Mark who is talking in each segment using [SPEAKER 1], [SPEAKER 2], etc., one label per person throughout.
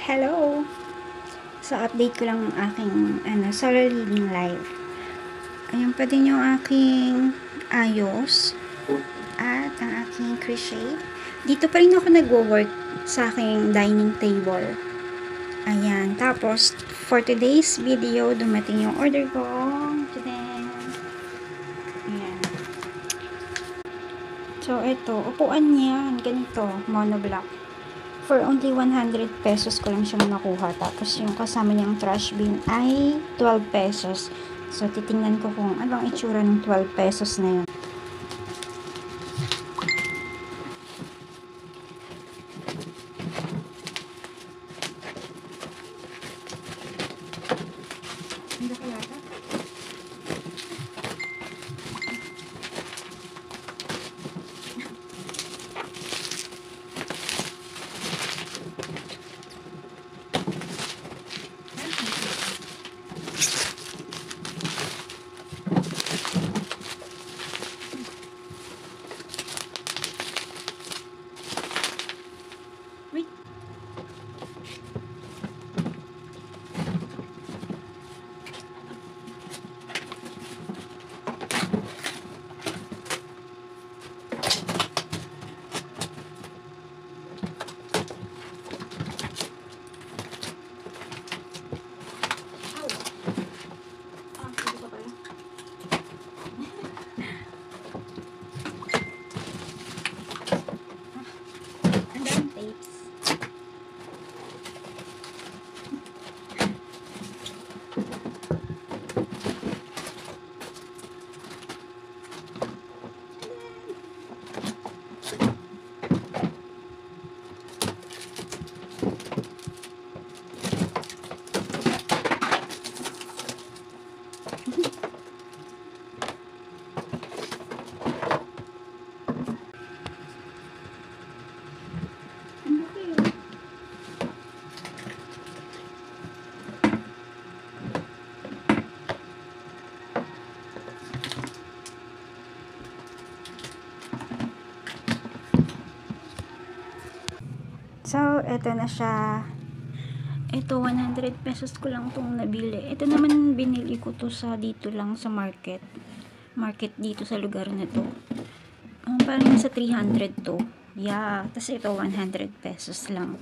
[SPEAKER 1] Hello! So, update ko lang ang aking solar living life. Ayun pa din yung aking ayos at ang aking crochet. Dito pa rin ako nagwo-work sa aking dining table. Ayan. Tapos, for today's video, dumating yung order ko. Ayan. So, ito. Upuan niya. Ganito. Monoblock. For only 100 pesos ko lang siyang nakuha. Tapos yung kasama niyang trash bin ay 12 pesos. So titingnan ko kung ano ang itsura ng 12 pesos na yun. Hindi kaya ito? Wait. So, eto na siya. Ito, 100 pesos ko lang itong nabili. Ito naman, binili ko to sa dito lang sa market. Market dito sa lugar na to. Parang sa 300 to. Yeah. Tapos ito, 100 pesos lang.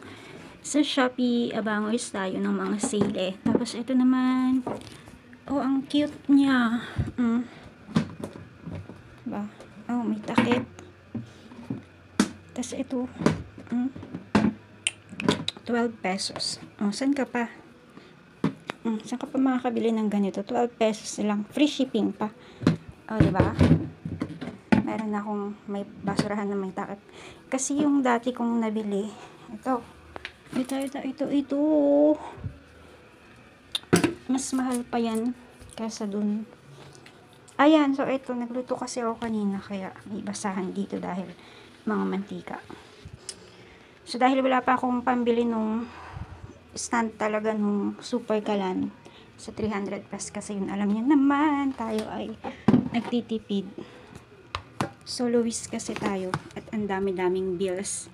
[SPEAKER 1] Sa Shopee, abangos tayo ng mga sale. Tapos ito naman, oh, ang cute niya. Ba? Oh, may takip. Tapos ito, 12 pesos. Oh, saan ka pa? Saan ka pa makakabili ng ganito? 12 pesos lang. Free shipping pa. Oh, diba? Meron akong may basurahan na may takip. Kasi yung dati kong nabili, ito. Mas mahal pa yan kaysa dun. Ayan, so ito. Nagluto kasi ako kanina, kaya may basahan dito dahil mga mantika. So, dahil wala pa akong pambili nung stand talaga nung super kalan sa 300 pesos kasi yun, alam niyo naman, tayo ay nagtitipid. Soloist kasi tayo at ang dami-daming bills.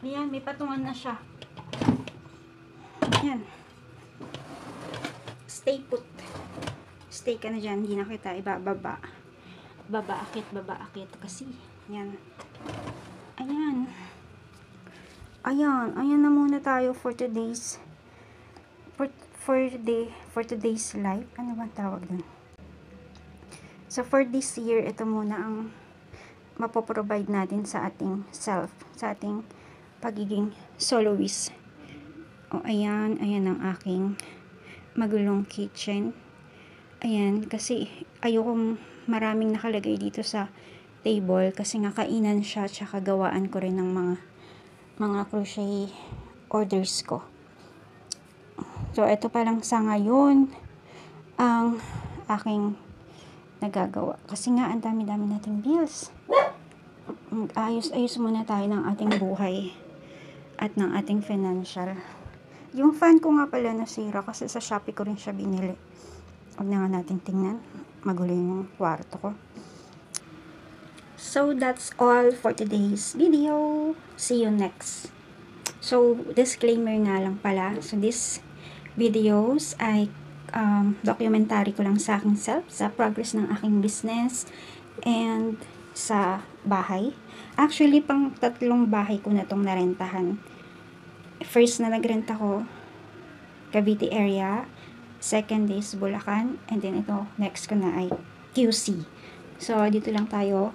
[SPEAKER 1] Ayan, may patungan na siya. Ayan. Stay put. Stay ka na dyan, hindi na kita ibababa. Baba-akit kasi. Ayan. Ayan. Ayan na muna tayo for today's for today's live. Ano ba tawag dun? So for this year, ito muna ang mapoprovide natin sa ating self, sa ating pagiging soloist. O ayan ang aking magulong kitchen. Ayan, kasi ayokong maraming nakalagay dito sa table kasi nga kainan siya, tsaka gawaan ko rin ng mga crochet orders ko. So, ito pa lang sa ngayon ang aking nagagawa. Kasi nga, ang dami-dami nating bills. Ayos muna tayo ng ating buhay at ng ating financial. Yung fan ko nga pala nasira kasi sa Shopee ko rin siya binili. Huwag na nga natin tingnan. Magulo yung kwarto ko. So, that's all for today's video. See you next. So, disclaimer nga lang pala. So, this videos ay documentary ko lang sa aking self, sa progress ng aking business, and sa bahay. Actually, pang 3 bahay ko na itong narentahan. First na nagrenta ko, Cavite area. Second is Bulacan. And then ito, next ko na ay QC. So, dito lang tayo.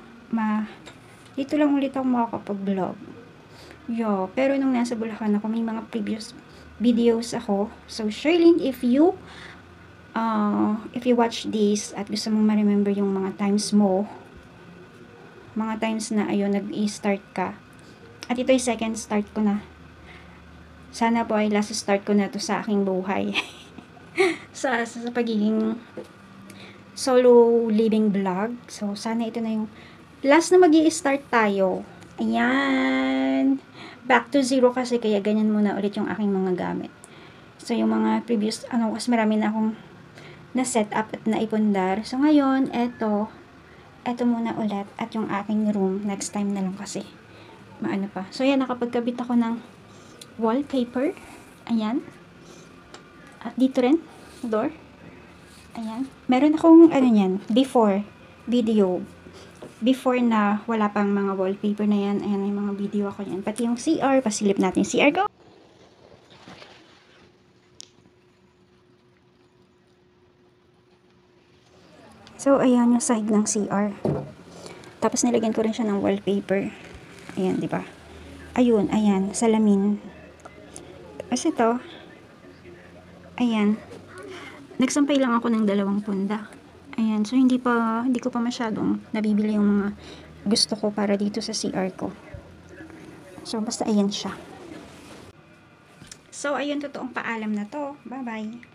[SPEAKER 1] Dito lang ulit ako makakapag-vlog. Pero nung nasa Bulacan ako, may mga previous videos ako. So, surely, if you watch this at gusto mong ma-remember yung mga times mo, mga times na ayun, nag-i-start ka. At ito yung second start ko na. Sana po ay last start ko na to sa aking buhay. sa pagiging solo living vlog. So, sana ito na yung last na magi-start tayo. Ayan. Back to zero kasi kaya ganyan muna ulit yung aking mga gamit. So, yung mga previous, kasi marami na akong na-set up at naipundar. So, ngayon, eto muna ulit at yung aking room. Next time na lang kasi. Maano pa. So, yan, nakapagkabit ako ng wallpaper. Ayan. At dito rin, door. Ayan. Meron akong, before video. Before na wala pang mga wallpaper na yan. Ayan, may mga video ako yan. Pati yung CR, pasilip natin yung CR. Go! So, ayan yung side ng CR. Tapos nilagyan ko rin siya ng wallpaper. Ayan, di ba? Ayun, ayan, salamin. Tapos ito, ayan. Nagsampay lang ako ng 2 punda. Ayan, so hindi ko pa masyadong nabibili yung mga gusto ko para dito sa CR ko. So, basta ayan siya. So, ayun, totoong paalam na to. Bye-bye.